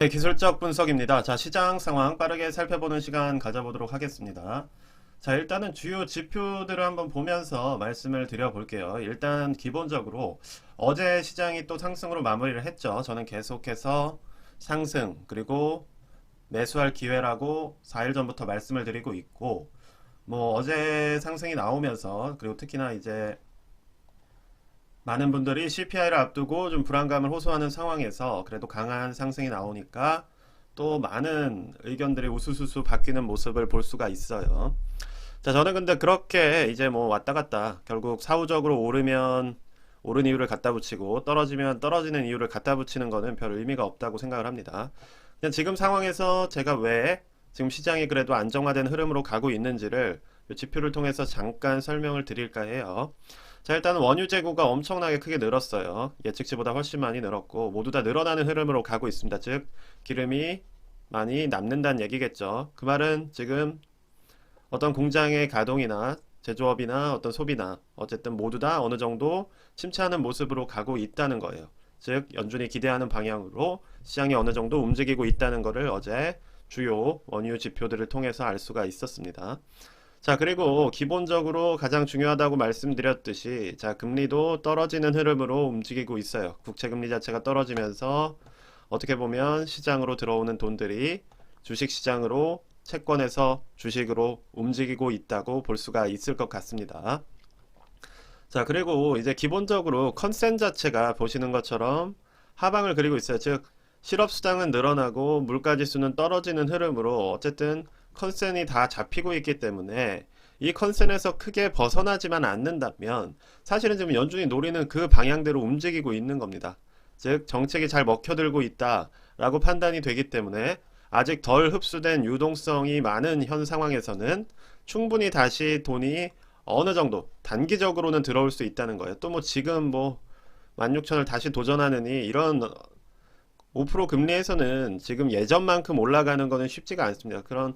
네, 기술적 분석입니다. 자, 시장 상황 빠르게 살펴보는 시간 가져보도록 하겠습니다. 자, 일단은 주요 지표들을 한번 보면서 말씀을 드려볼게요. 일단 기본적으로 어제 시장이 또 상승으로 마무리를 했죠. 저는 계속해서 상승 그리고 매수할 기회라고 4일 전부터 말씀을 드리고 있고, 뭐 어제 상승이 나오면서 그리고 특히나 이제 많은 분들이 CPI를 앞두고 좀 불안감을 호소하는 상황에서 그래도 강한 상승이 나오니까 또 많은 의견들이 우수수수 바뀌는 모습을 볼 수가 있어요. 자, 저는 근데 그렇게 이제 뭐 왔다 갔다 결국 사후적으로 오르면 오른 이유를 갖다 붙이고 떨어지면 떨어지는 이유를 갖다 붙이는 거는 별 의미가 없다고 생각을 합니다. 그냥 지금 상황에서 제가 왜 지금 시장이 그래도 안정화된 흐름으로 가고 있는지를 이 지표를 통해서 잠깐 설명을 드릴까 해요. 자, 일단 원유 재고가 엄청나게 크게 늘었어요. 예측치보다 훨씬 많이 늘었고 모두 다 늘어나는 흐름으로 가고 있습니다. 즉 기름이 많이 남는다는 얘기겠죠. 그 말은 지금 어떤 공장의 가동이나 제조업이나 어떤 소비나 어쨌든 모두 다 어느 정도 침체하는 모습으로 가고 있다는 거예요. 즉 연준이 기대하는 방향으로 시장이 어느 정도 움직이고 있다는 것을 어제 주요 원유 지표들을 통해서 알 수가 있었습니다. 자, 그리고 기본적으로 가장 중요하다고 말씀드렸듯이 자, 금리도 떨어지는 흐름으로 움직이고 있어요. 국채 금리 자체가 떨어지면서 어떻게 보면 시장으로 들어오는 돈들이 주식 시장으로 채권에서 주식으로 움직이고 있다고 볼 수가 있을 것 같습니다. 자, 그리고 이제 기본적으로 컨센 자체가 보시는 것처럼 하방을 그리고 있어요. 즉 실업 수당은 늘어나고 물가 지수는 떨어지는 흐름으로 어쨌든 컨센이 다 잡히고 있기 때문에 이 컨센에서 크게 벗어나지만 않는다면 사실은 지금 연준이 노리는 그 방향대로 움직이고 있는 겁니다. 즉 정책이 잘 먹혀들고 있다라고 판단이 되기 때문에 아직 덜 흡수된 유동성이 많은 현 상황에서는 충분히 다시 돈이 어느 정도 단기적으로는 들어올 수 있다는 거예요. 또 뭐 지금 뭐 16,000을 다시 도전하느니 이런 5% 금리에서는 지금 예전만큼 올라가는 거는 쉽지가 않습니다. 그런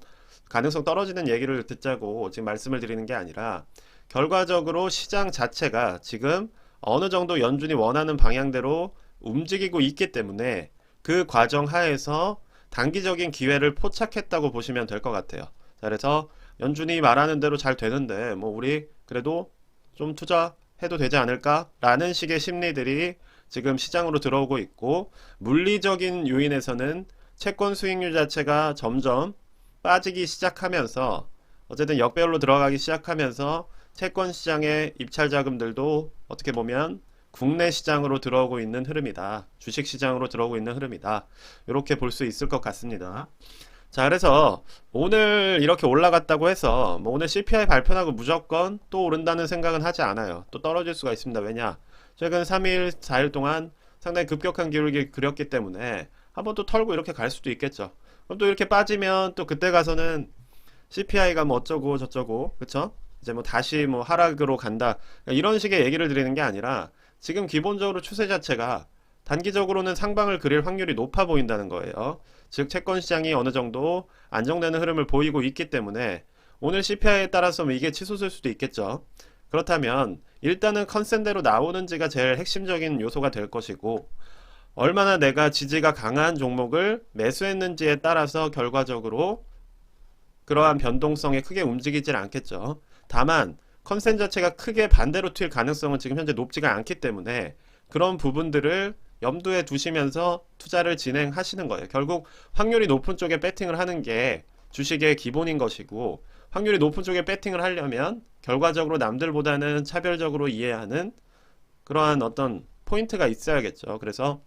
가능성 떨어지는 얘기를 듣자고 지금 말씀을 드리는 게 아니라 결과적으로 시장 자체가 지금 어느 정도 연준이 원하는 방향대로 움직이고 있기 때문에 그 과정 하에서 단기적인 기회를 포착했다고 보시면 될 것 같아요. 자, 그래서 연준이 말하는 대로 잘 되는데 뭐 우리 그래도 좀 투자해도 되지 않을까? 라는 식의 심리들이 지금 시장으로 들어오고 있고 물리적인 요인에서는 채권 수익률 자체가 점점 빠지기 시작하면서 어쨌든 역배열로 들어가기 시작하면서 채권 시장의 입찰 자금들도 어떻게 보면 국내 시장으로 들어오고 있는 흐름이다. 주식 시장으로 들어오고 있는 흐름이다. 이렇게 볼 수 있을 것 같습니다. 자, 그래서 오늘 이렇게 올라갔다고 해서 뭐 오늘 CPI 발표나고 무조건 또 오른다는 생각은 하지 않아요. 또 떨어질 수가 있습니다. 왜냐? 최근 3일, 4일 동안 상당히 급격한 기울기 그렸기 때문에 한번 또 털고 이렇게 갈 수도 있겠죠. 그럼 또 이렇게 빠지면 또 그때 가서는 CPI가 뭐 어쩌고 저쩌고, 그쵸? 이제 뭐 다시 뭐 하락으로 간다. 이런 식의 얘기를 드리는 게 아니라 지금 기본적으로 추세 자체가 단기적으로는 상방을 그릴 확률이 높아 보인다는 거예요. 즉 채권 시장이 어느 정도 안정되는 흐름을 보이고 있기 때문에 오늘 CPI에 따라서 뭐 이게 치솟을 수도 있겠죠. 그렇다면 일단은 컨센대로 나오는지가 제일 핵심적인 요소가 될 것이고 얼마나 내가 지지가 강한 종목을 매수했는지에 따라서 결과적으로 그러한 변동성에 크게 움직이질 않겠죠. 다만 컨센 자체가 크게 반대로 튈 가능성은 지금 현재 높지가 않기 때문에 그런 부분들을 염두에 두시면서 투자를 진행하시는 거예요. 결국 확률이 높은 쪽에 배팅을 하는 게 주식의 기본인 것이고 확률이 높은 쪽에 배팅을 하려면 결과적으로 남들보다는 차별적으로 이해하는 그러한 어떤 포인트가 있어야겠죠. 그래서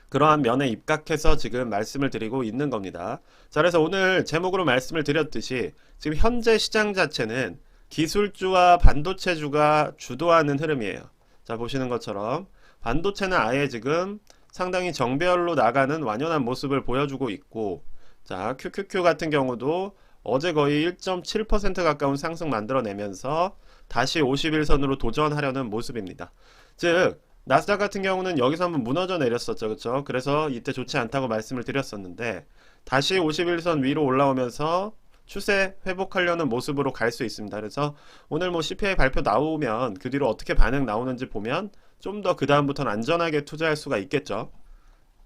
그러한 면에 입각해서 지금 말씀을 드리고 있는 겁니다. 자, 그래서 오늘 제목으로 말씀을 드렸듯이 지금 현재 시장 자체는 기술주와 반도체주가 주도하는 흐름이에요. 자, 보시는 것처럼 반도체는 아예 지금 상당히 정배열로 나가는 완연한 모습을 보여주고 있고, 자, QQQ 같은 경우도 어제 거의 1.7% 가까운 상승 만들어내면서 다시 51선으로 도전하려는 모습입니다. 즉 나스닥 같은 경우는 여기서 한번 무너져 내렸었죠. 그렇죠? 그래서 이때 좋지 않다고 말씀을 드렸었는데 다시 51선 위로 올라오면서 추세 회복하려는 모습으로 갈 수 있습니다. 그래서 오늘 뭐 CPI 발표 나오면 그 뒤로 어떻게 반응 나오는지 보면 좀 더 그 다음부터는 안전하게 투자할 수가 있겠죠.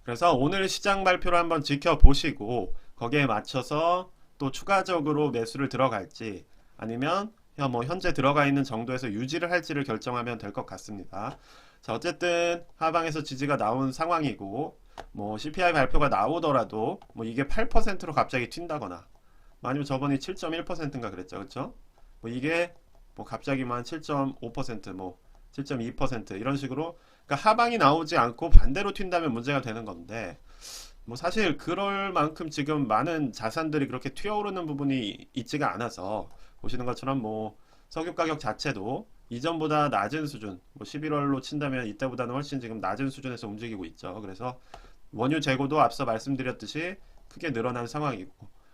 그래서 오늘 시장 발표를 한번 지켜보시고 거기에 맞춰서 또 추가적으로 매수를 들어갈지 아니면 그냥 뭐 현재 들어가 있는 정도에서 유지를 할지를 결정하면 될 것 같습니다. 자, 어쨌든 하방에서 지지가 나온 상황이고 뭐 CPI 발표가 나오더라도 뭐 이게 8%로 갑자기 튄다거나 아니면 저번에 7.1%인가 그랬죠. 그렇죠? 뭐 이게 뭐 갑자기 만 7.5%뭐 7.2% 이런 식으로 그러니까 하방이 나오지 않고 반대로 튄다면 문제가 되는 건데 뭐 사실 그럴 만큼 지금 많은 자산들이 그렇게 튀어오르는 부분이 있지가 않아서 보시는 것처럼 뭐 석유 가격 자체도 이전보다 낮은 수준 뭐 11월로 친다면 이때보다는 훨씬 지금 낮은 수준에서 움직이고 있죠. 그래서 원유 재고도 앞서 말씀드렸듯이 크게 늘어난 상황이고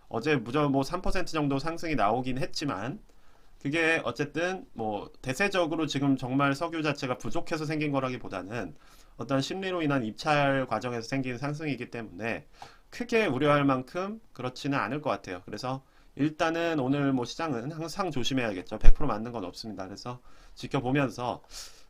어제 무려 뭐 3% 정도 상승이 나오긴 했지만 그게 어쨌든 뭐 대세적으로 지금 정말 석유 자체가 부족해서 생긴 거라기보다는 어떤 심리로 인한 입찰 과정에서 생긴 상승이기 때문에 크게 우려할 만큼 그렇지는 않을 것 같아요. 그래서 일단은 오늘 뭐 시장은 항상 조심해야겠죠. 100% 맞는 건 없습니다. 그래서 지켜보면서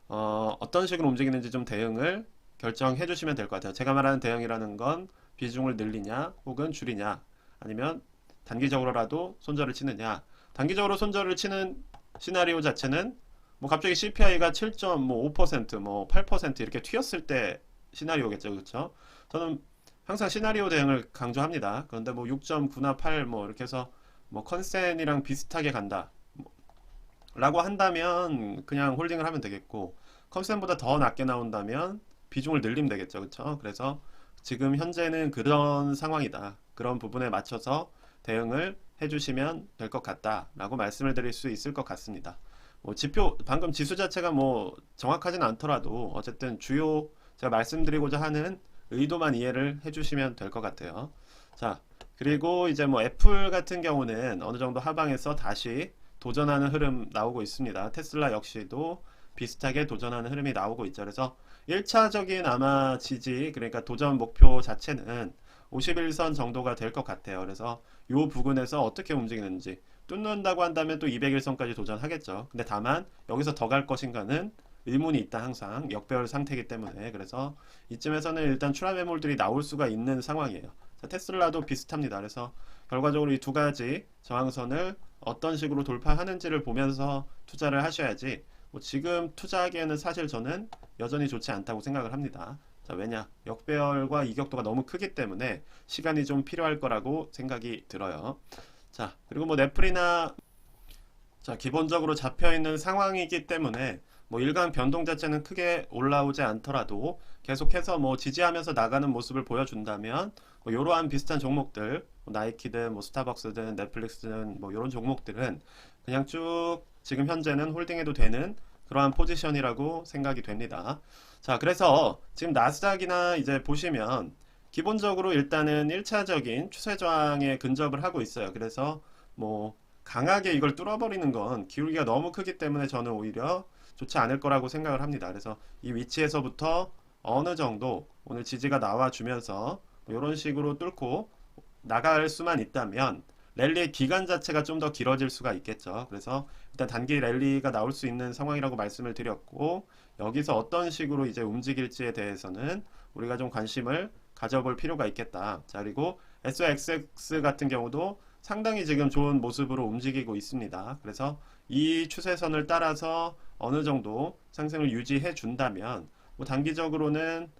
어떤 식으로 움직이는지 좀 대응을 결정해 주시면 될 것 같아요. 제가 말하는 대응이라는 건 비중을 늘리냐 혹은 줄이냐 아니면 단기적으로라도 손절을 치느냐. 단기적으로 손절을 치는 시나리오 자체는 뭐 갑자기 CPI가 7.5%, 뭐 8% 이렇게 튀었을 때 시나리오겠죠. 그렇죠? 저는 항상 시나리오 대응을 강조합니다. 그런데 뭐 6.9나 8 뭐 이렇게 해서 뭐 컨센이랑 비슷하게 간다. 라고 한다면 그냥 홀딩을 하면 되겠고 컨센보다 더 낮게 나온다면 비중을 늘리면 되겠죠. 그렇죠? 그래서 지금 현재는 그런 상황이다. 그런 부분에 맞춰서 대응을 해주시면 될 것 같다라고 말씀을 드릴 수 있을 것 같습니다. 뭐 지표 방금 지수 자체가 뭐 정확하진 않더라도 어쨌든 주요 제가 말씀드리고자 하는 의도만 이해를 해주시면 될 것 같아요. 자, 그리고 이제 뭐 애플 같은 경우는 어느 정도 하방에서 다시 도전하는 흐름 나오고 있습니다. 테슬라 역시도 비슷하게 도전하는 흐름이 나오고 있죠. 그래서 1차적인 아마 지지 그러니까 도전 목표 자체는 51선 정도가 될 것 같아요. 그래서 이 부근에서 어떻게 움직이는지 뚫는다고 한다면 또 200일선까지 도전하겠죠. 근데 다만 여기서 더 갈 것인가는 의문이 있다 항상 역배열 상태이기 때문에 그래서 이쯤에서는 일단 출하 매물들이 나올 수가 있는 상황이에요. 자, 테슬라도 비슷합니다. 그래서 결과적으로 이 두 가지 저항선을 어떤 식으로 돌파하는지를 보면서 투자를 하셔야지 뭐 지금 투자하기에는 사실 저는 여전히 좋지 않다고 생각을 합니다. 자, 왜냐? 역배열과 이격도가 너무 크기 때문에 시간이 좀 필요할 거라고 생각이 들어요. 자, 그리고 뭐 넷플이나 자, 기본적으로 잡혀 있는 상황이기 때문에 뭐 일간 변동 자체는 크게 올라오지 않더라도 계속해서 뭐 지지하면서 나가는 모습을 보여준다면 뭐 이러한 비슷한 종목들 뭐 나이키든 뭐 스타벅스든 넷플릭스든 뭐 이런 종목들은 그냥 쭉 지금 현재는 홀딩해도 되는 그러한 포지션이라고 생각이 됩니다. 자, 그래서 지금 나스닥이나 이제 보시면 기본적으로 일단은 1차적인 추세 저항에 근접을 하고 있어요. 그래서 뭐 강하게 이걸 뚫어버리는 건 기울기가 너무 크기 때문에 저는 오히려 좋지 않을 거라고 생각을 합니다. 그래서 이 위치에서부터 어느 정도 오늘 지지가 나와주면서 이런 식으로 뚫고 나갈 수만 있다면 랠리의 기간 자체가 좀 더 길어질 수가 있겠죠. 그래서 일단 단기 랠리가 나올 수 있는 상황이라고 말씀을 드렸고 여기서 어떤 식으로 이제 움직일지에 대해서는 우리가 좀 관심을 가져볼 필요가 있겠다. 자, 그리고 SOXX 같은 경우도 상당히 지금 좋은 모습으로 움직이고 있습니다. 그래서 이 추세선을 따라서 어느 정도 상승을 유지해 준다면 뭐 단기적으로는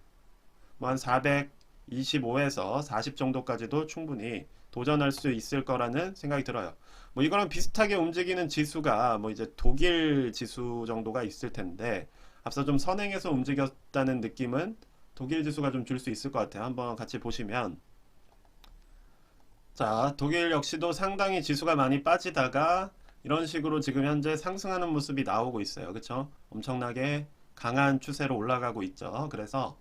뭐 한 425에서 40 정도까지도 충분히 도전할 수 있을 거라는 생각이 들어요. 뭐 이거랑 비슷하게 움직이는 지수가 뭐 이제 독일 지수 정도가 있을 텐데 앞서 좀 선행해서 움직였다는 느낌은 독일 지수가 좀 줄 수 있을 것 같아요. 한번 같이 보시면 자, 독일 역시도 상당히 지수가 많이 빠지다가 이런 식으로 지금 현재 상승하는 모습이 나오고 있어요. 그쵸? 엄청나게 강한 추세로 올라가고 있죠. 그래서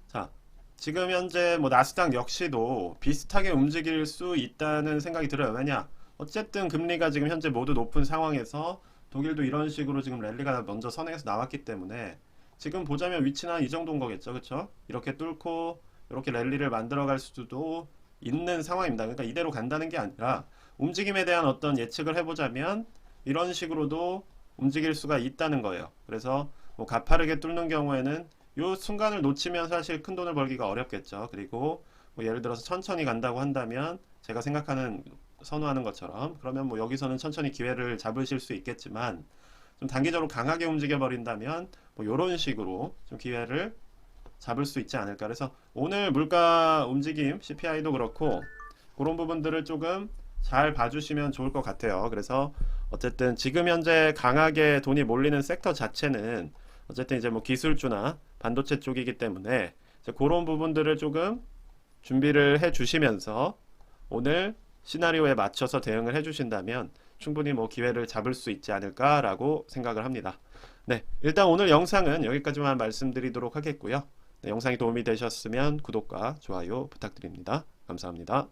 자, 지금 현재 뭐 나스닥 역시도 비슷하게 움직일 수 있다는 생각이 들어요. 왜냐? 어쨌든 금리가 지금 현재 모두 높은 상황에서 독일도 이런 식으로 지금 랠리가 먼저 선행해서 나왔기 때문에 지금 보자면 위치는 이 정도인 거겠죠. 그쵸? 이렇게 뚫고 이렇게 랠리를 만들어갈 수도 있는 상황입니다. 그러니까 이대로 간다는 게 아니라 움직임에 대한 어떤 예측을 해보자면 이런 식으로도 움직일 수가 있다는 거예요. 그래서 뭐 가파르게 뚫는 경우에는 요 순간을 놓치면 사실 큰 돈을 벌기가 어렵겠죠. 그리고 뭐 예를 들어서 천천히 간다고 한다면 제가 생각하는 선호하는 것처럼 그러면 뭐 여기서는 천천히 기회를 잡으실 수 있겠지만 좀 단기적으로 강하게 움직여 버린다면 뭐 요런 식으로 좀 기회를 잡을 수 있지 않을까. 그래서 오늘 물가 움직임 CPI도 그렇고 그런 부분들을 조금 잘 봐주시면 좋을 것 같아요. 그래서 어쨌든 지금 현재 강하게 돈이 몰리는 섹터 자체는 어쨌든 이제 뭐 기술주나 반도체 쪽이기 때문에 이제 그런 부분들을 조금 준비를 해 주시면서 오늘 시나리오에 맞춰서 대응을 해 주신다면 충분히 뭐 기회를 잡을 수 있지 않을까라고 생각을 합니다. 네, 일단 오늘 영상은 여기까지만 말씀드리도록 하겠고요. 네, 영상이 도움이 되셨으면 구독과 좋아요 부탁드립니다. 감사합니다.